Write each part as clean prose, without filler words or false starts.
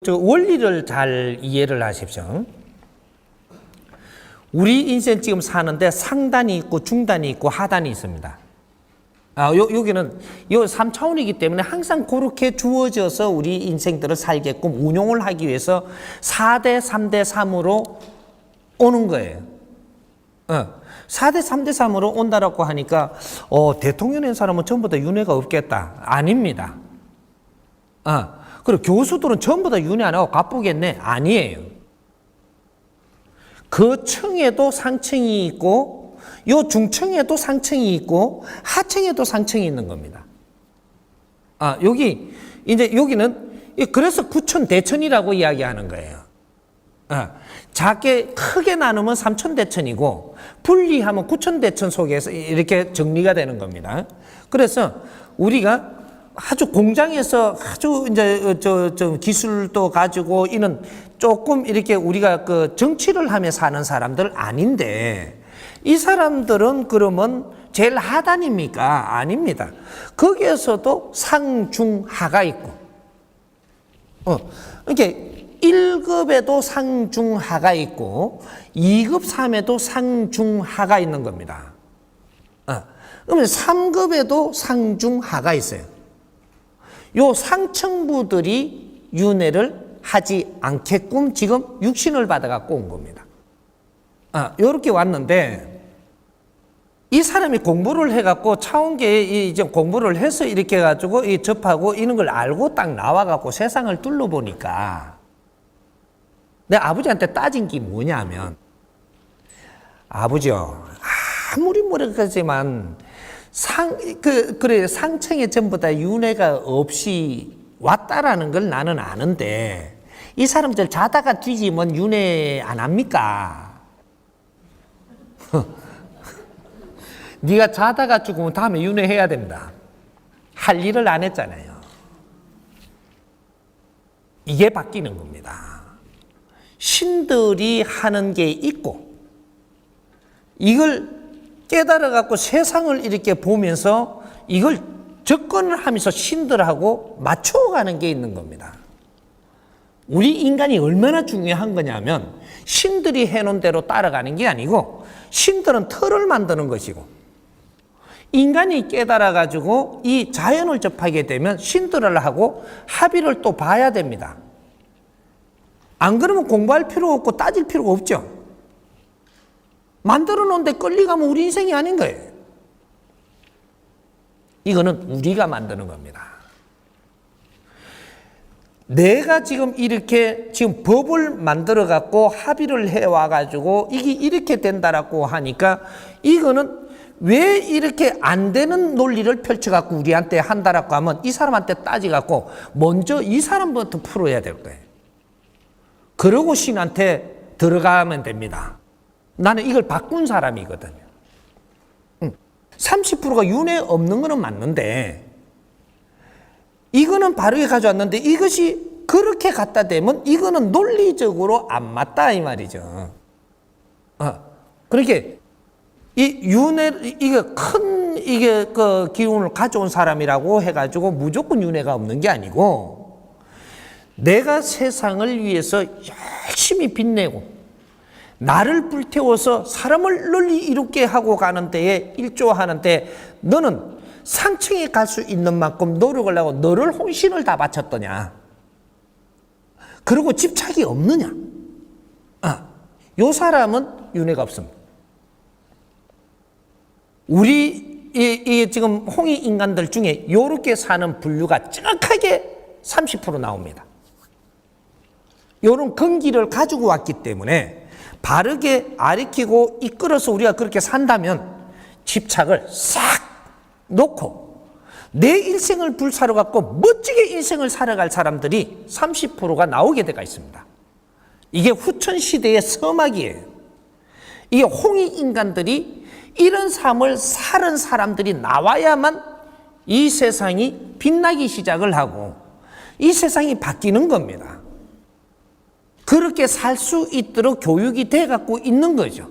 저 원리를 잘 이해를 하십시오. 우리 인생 지금 사는데 상단이 있고 중단이 있고 하단이 있습니다. 여기는 요 3차원이기 때문에 항상 그렇게 주어져서 우리 인생들을 살게끔 운용을 하기 위해서 4대 3대 3으로 오는 거예요. 4대 3대 3으로 온다라고 하니까 대통령인 사람은 전부 다 윤회가 없겠다. 아닙니다. 그리고 교수들은 전부 다 윤회 안 하고 가쁘겠네. 아니에요. 그 층에도 상층이 있고 요 중층에도 상층이 있고 하층에도 상층이 있는 겁니다. 여기는 그래서 구천대천이라고 이야기하는 거예요. 작게 크게 나누면 삼천대천이고 분리하면 구천대천 속에서 이렇게 정리가 되는 겁니다. 그래서 우리가 아주 공장에서 아주 이제 저 기술도 가지고 이는 조금 이렇게 우리가 그 정치를 하며 사는 사람들 아닌데 이 사람들은 그러면 제일 하단입니까? 아닙니다. 거기에서도 상중하가 있고, 이렇게 1급에도 상중하가 있고 2급 3에도 상중하가 있는 겁니다. 그러면 3급에도 상중하가 있어요. 요 상층부들이 윤회를 하지 않게끔 지금 육신을 받아갖고 온 겁니다. 요렇게 왔는데 이 사람이 공부를 해갖고 차원계에 이제 공부를 해서 이렇게 해가지고 접하고 이런 걸 알고 딱 나와갖고 세상을 둘러보니까 내 아버지한테 따진 게 뭐냐면 아버지요 아무리 모르겠지만 상층에 전부 다 윤회가 없이 왔다라는 걸 나는 아는데 이 사람들 자다가 뒤지면 윤회 안 합니까? 네가 자다가 죽으면 다음에 윤회 해야 됩니다. 할 일을 안 했잖아요. 이게 바뀌는 겁니다. 신들이 하는 게 있고 이걸 깨달아 갖고 세상을 이렇게 보면서 이걸 접근을 하면서 신들하고 맞춰가는 게 있는 겁니다. 우리 인간이 얼마나 중요한 거냐면 신들이 해놓은 대로 따라가는 게 아니고 신들은 틀을 만드는 것이고 인간이 깨달아 가지고 이 자연을 접하게 되면 신들을 하고 합의를 또 봐야 됩니다. 안 그러면 공부할 필요 없고 따질 필요가 없죠. 만들어 놓은 데 끌려가면 우리 인생이 아닌 거예요. 이거는 우리가 만드는 겁니다. 내가 지금 이렇게 지금 법을 만들어 갖고 합의를 해와 가지고 이게 이렇게 된다라고 하니까 이거는 왜 이렇게 안 되는 논리를 펼쳐 갖고 우리한테 한다라고 하면 이 사람한테 따지 갖고 먼저 이 사람부터 풀어야 될 거예요. 그러고 신한테 들어가면 됩니다. 나는 이걸 바꾼 사람이거든요. 30%가 윤회 없는 거는 맞는데 이거는 바르게 가져왔는데 이것이 그렇게 갖다 대면 이거는 논리적으로 안 맞다 이 말이죠. 그렇게 이 윤회 이게 큰 이게 그 기운을 가져온 사람이라고 해가지고 무조건 윤회가 없는 게 아니고 내가 세상을 위해서 열심히 빛내고 나를 불태워서 사람을 널리 이롭게 하고 가는 데에 일조하는데 너는 상층에 갈 수 있는 만큼 노력을 하고 너를 혼신을 다 바쳤더냐? 그리고 집착이 없느냐? 요 사람은 윤회가 없습니다. 우리 이 지금 홍익 인간들 중에 요렇게 사는 분류가 정확하게 30% 나옵니다. 요런 근기를 가지고 왔기 때문에 바르게 가르치고 이끌어서 우리가 그렇게 산다면 집착을 싹 놓고 내 인생을 불사로 갖고 멋지게 인생을 살아갈 사람들이 30%가 나오게 되어 있습니다. 이게 후천시대의 서막이에요. 이게 홍익 인간들이 이런 삶을 사는 사람들이 나와야만 이 세상이 빛나기 시작을 하고 이 세상이 바뀌는 겁니다. 그렇게 살 수 있도록 교육이 돼 갖고 있는 거죠.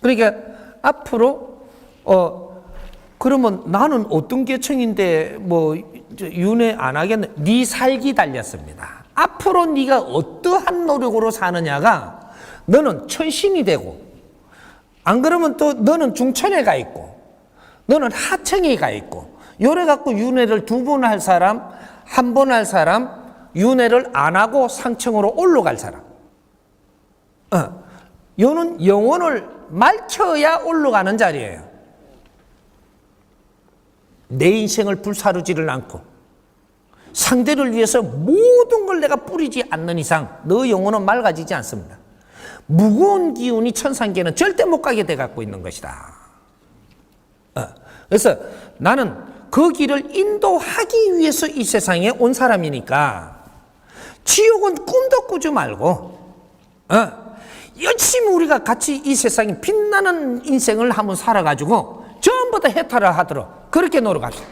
그러니까 앞으로 그러면 나는 어떤 계층인데 뭐 윤회 안 하겠네. 네 살기 달렸습니다. 앞으로 네가 어떠한 노력으로 사느냐가 너는 천신이 되고, 안 그러면 또 너는 중천에 가 있고 너는 하청에 가 있고, 요래 갖고 윤회를 2번 할 사람, 1번 할 사람, 윤회를 안 하고 상청으로 올라갈 사람, 요는 영혼을 맑혀야 올라가는 자리예요. 내 인생을 불사르지를 않고 상대를 위해서 모든 걸 내가 뿌리지 않는 이상 너 영혼은 맑아지지 않습니다. 무거운 기운이 천상계는 절대 못 가게 돼 갖고 있는 것이다. 그래서 나는 그 길을 인도하기 위해서 이 세상에 온 사람이니까 지옥은 꿈도 꾸지 말고 열심히 우리가 같이 이 세상에 빛나는 인생을 한번 살아가지고 전부 다 해탈을 하도록 그렇게 노력합시다.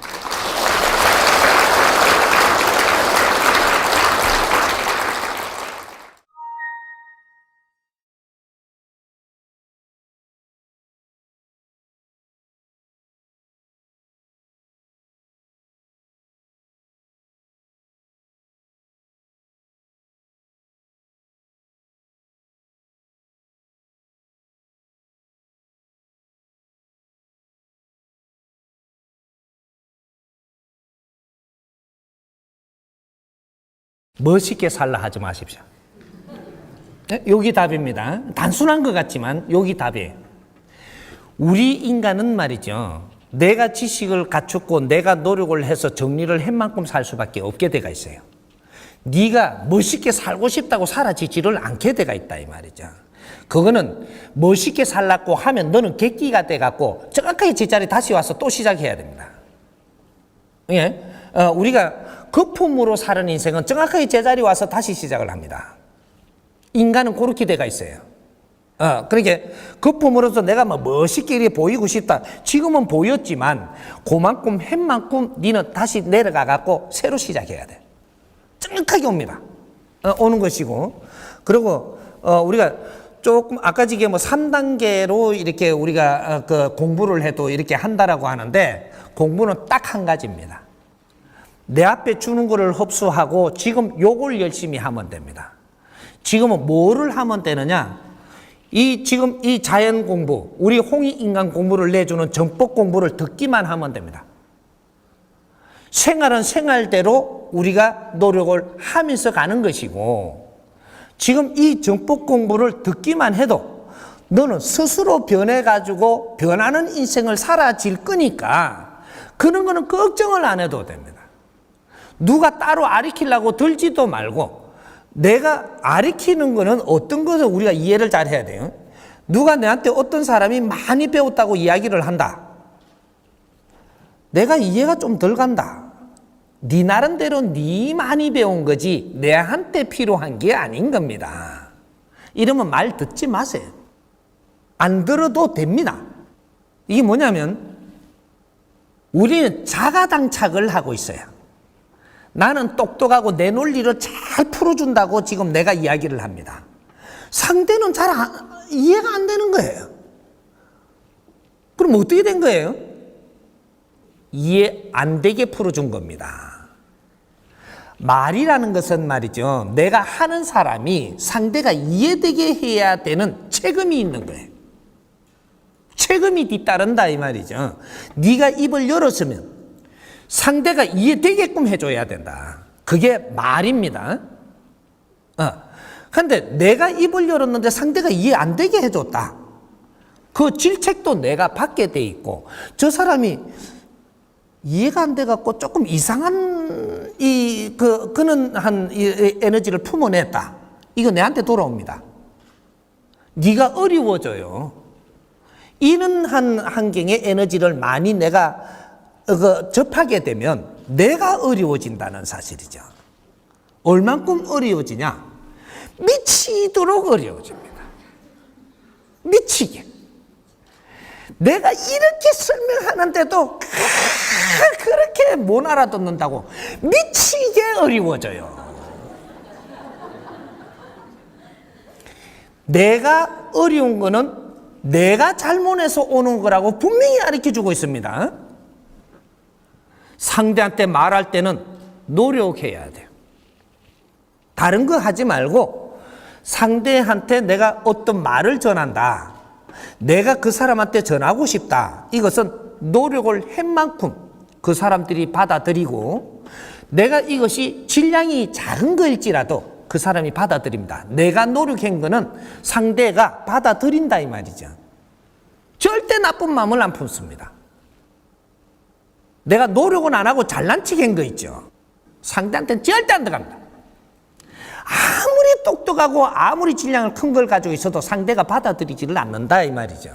멋있게 살라 하지 마십시오. 여기 답입니다. 단순한 것 같지만 여기 답이에요. 우리 인간은 말이죠, 내가 지식을 갖췄고 내가 노력을 해서 정리를 한 만큼 살 수밖에 없게 돼가 있어요. 네가 멋있게 살고 싶다고 사라지지를 않게 돼가 있다 이 말이죠. 그거는 멋있게 살라고 하면 너는 객기가 돼갖고 정확하게 제자리 다시 와서 또 시작해야 됩니다. 예? 우리가 거품으로 사는 인생은 정확하게 제자리 와서 다시 시작을 합니다. 인간은 그렇게 돼가 있어요. 그러니까 거품으로서 내가 뭐 멋있게 이렇게 보이고 싶다. 지금은 보였지만 그만큼 한 만큼 니는 다시 내려가 갖고 새로 시작해야 돼. 정확하게 옵니다. 오는 것이고. 그리고 우리가 조금 아까 지금 뭐 3단계로 이렇게 우리가 그 공부를 해도 이렇게 한다라고 하는데, 공부는 딱 한 가지입니다. 내 앞에 주는 거를 흡수하고 지금 요걸 열심히 하면 됩니다. 지금은 뭐를 하면 되느냐? 지금 이 자연 공부, 우리 홍익인간 공부를 내주는 정법 공부를 듣기만 하면 됩니다. 생활은 생활대로 우리가 노력을 하면서 가는 것이고, 지금 이 정법 공부를 듣기만 해도 너는 스스로 변해가지고 변하는 인생을 살아질 거니까 그런 거는 걱정을 안 해도 됩니다. 누가 따로 아리키려고 들지도 말고, 내가 아리키는 거는 어떤 것을 우리가 이해를 잘 해야 돼요. 누가 내한테 어떤 사람이 많이 배웠다고 이야기를 한다. 내가 이해가 좀 덜 간다. 네 나름대로 네 많이 배운 거지 내한테 필요한 게 아닌 겁니다. 이러면 말 듣지 마세요. 안 들어도 됩니다. 이게 뭐냐면 우리는 자가당착을 하고 있어요. 나는 똑똑하고 내 논리를 잘 풀어준다고 지금 내가 이야기를 합니다. 상대는 잘 이해가 안 되는 거예요. 그럼 어떻게 된 거예요? 이해 안 되게 풀어준 겁니다. 말이라는 것은 말이죠, 내가 하는 사람이 상대가 이해되게 해야 되는 책임이 있는 거예요. 책임이 뒤따른다 이 말이죠. 네가 입을 열었으면 상대가 이해되게끔 해줘야 된다. 그게 말입니다. 근데 내가 입을 열었는데 상대가 이해 안 되게 해줬다. 그 질책도 내가 받게 돼 있고, 저사람이 이해가 안 돼 갖고 조금 이상한 그는 한 에너지를 품어냈다. 이거 내한테 돌아옵니다. 네가 어려워져요. 이런 한 환경의 에너지를 많이 내가 접하게 되면 내가 어려워진다는 사실이죠. 얼만큼 어려워지냐? 미치도록 어려워집니다. 미치게. 내가 이렇게 설명하는데도 그렇게 못 알아듣는다고 미치게 어려워져요. 내가 어려운 거는 내가 잘못해서 오는 거라고 분명히 가르쳐 주고 있습니다. 상대한테 말할 때는 노력해야 돼요. 다른 거 하지 말고 상대한테 내가 어떤 말을 전한다. 내가 그 사람한테 전하고 싶다. 이것은 노력을 한 만큼 그 사람들이 받아들이고 내가 이것이 질량이 작은 거일지라도 그 사람이 받아들입니다. 내가 노력한 거는 상대가 받아들인다 이 말이죠. 절대 나쁜 마음을 안 품습니다. 내가 노력은 안 하고 잘난 척 한 거 있죠. 상대한테는 절대 안 들어갑니다. 아무리 똑똑하고 아무리 질량을 큰 걸 가지고 있어도 상대가 받아들이지를 않는다 이 말이죠.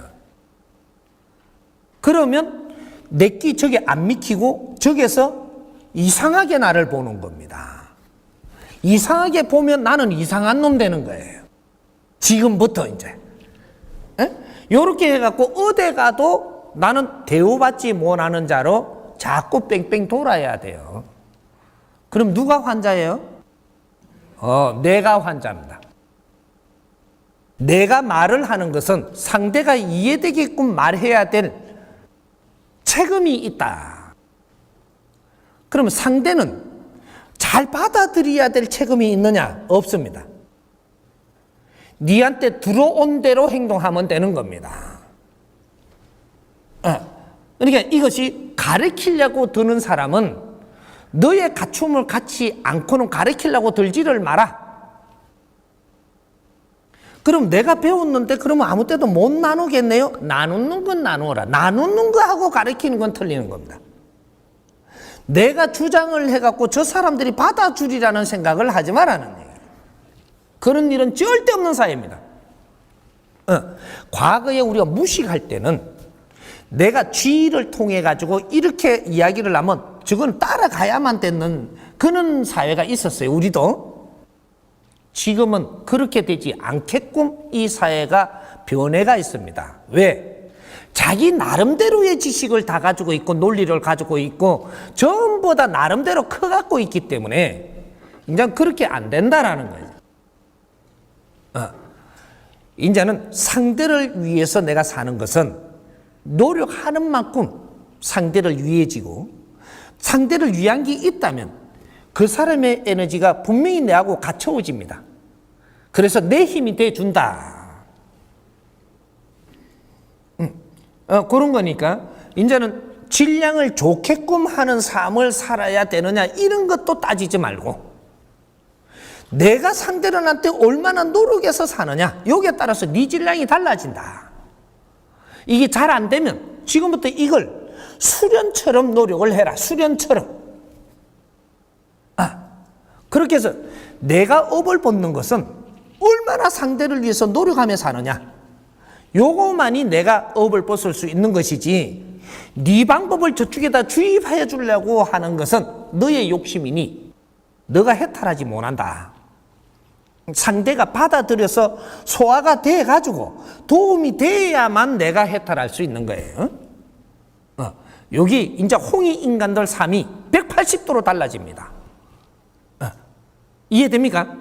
그러면 내끼 저게 안 믿기고 저게서 이상하게 나를 보는 겁니다. 이상하게 보면 나는 이상한 놈 되는 거예요. 지금부터 이제. 요렇게 해갖고 어디 가도 나는 대우받지 못하는 자로 자꾸 뺑뺑 돌아야 돼요. 그럼 누가 환자예요? 내가 환자입니다. 내가 말을 하는 것은 상대가 이해되게끔 말해야 될 책임이 있다. 그러면 상대는 잘 받아들여야 될 책임이 있느냐? 없습니다. 니한테 들어온 대로 행동하면 되는 겁니다. 그러니까 이것이 가르치려고 드는 사람은 너의 갖춤을 갖지 않고는 가르치려고 들지를 마라. 그럼 내가 배웠는데 그러면 아무 때도 못 나누겠네요? 나누는 건 나누어라. 나누는 거하고 가르치는 건 틀리는 겁니다. 내가 주장을 해갖고 저 사람들이 받아주리라는 생각을 하지 말라는 얘기예요. 그런 일은 절대 없는 사회입니다. 과거에 우리가 무식할 때는 내가 쥐를 통해 가지고 이렇게 이야기를 하면 저건 따라가야만 되는 그런 사회가 있었어요. 우리도. 지금은 그렇게 되지 않게끔 이 사회가 변해가 있습니다. 왜? 자기 나름대로의 지식을 다 가지고 있고 논리를 가지고 있고 전부 다 나름대로 커갖고 있기 때문에 이제 그렇게 안 된다라는 거예요. 이제는 상대를 위해서 내가 사는 것은 노력하는 만큼 상대를 위해지고 상대를 위한 게 있다면 그 사람의 에너지가 분명히 내하고 갖춰집니다. 그래서 내 힘이 돼준다. 그런 거니까 이제는 질량을 좋게끔 하는 삶을 살아야 되느냐 이런 것도 따지지 말고 내가 상대한테 얼마나 노력해서 사느냐 여기에 따라서 네 질량이 달라진다. 이게 잘 안 되면 지금부터 이걸 수련처럼 노력을 해라. 수련처럼. 그렇게 해서 내가 업을 벗는 것은 얼마나 상대를 위해서 노력하며 사느냐. 요거만이 내가 업을 벗을 수 있는 것이지 네 방법을 저쪽에다 주입하여 주려고 하는 것은 너의 욕심이니 너가 해탈하지 못한다. 상대가 받아들여서 소화가 돼가지고 도움이 돼야만 내가 해탈할 수 있는 거예요. 여기 이제 홍익 인간들 삶이 180도로 달라집니다. 이해됩니까?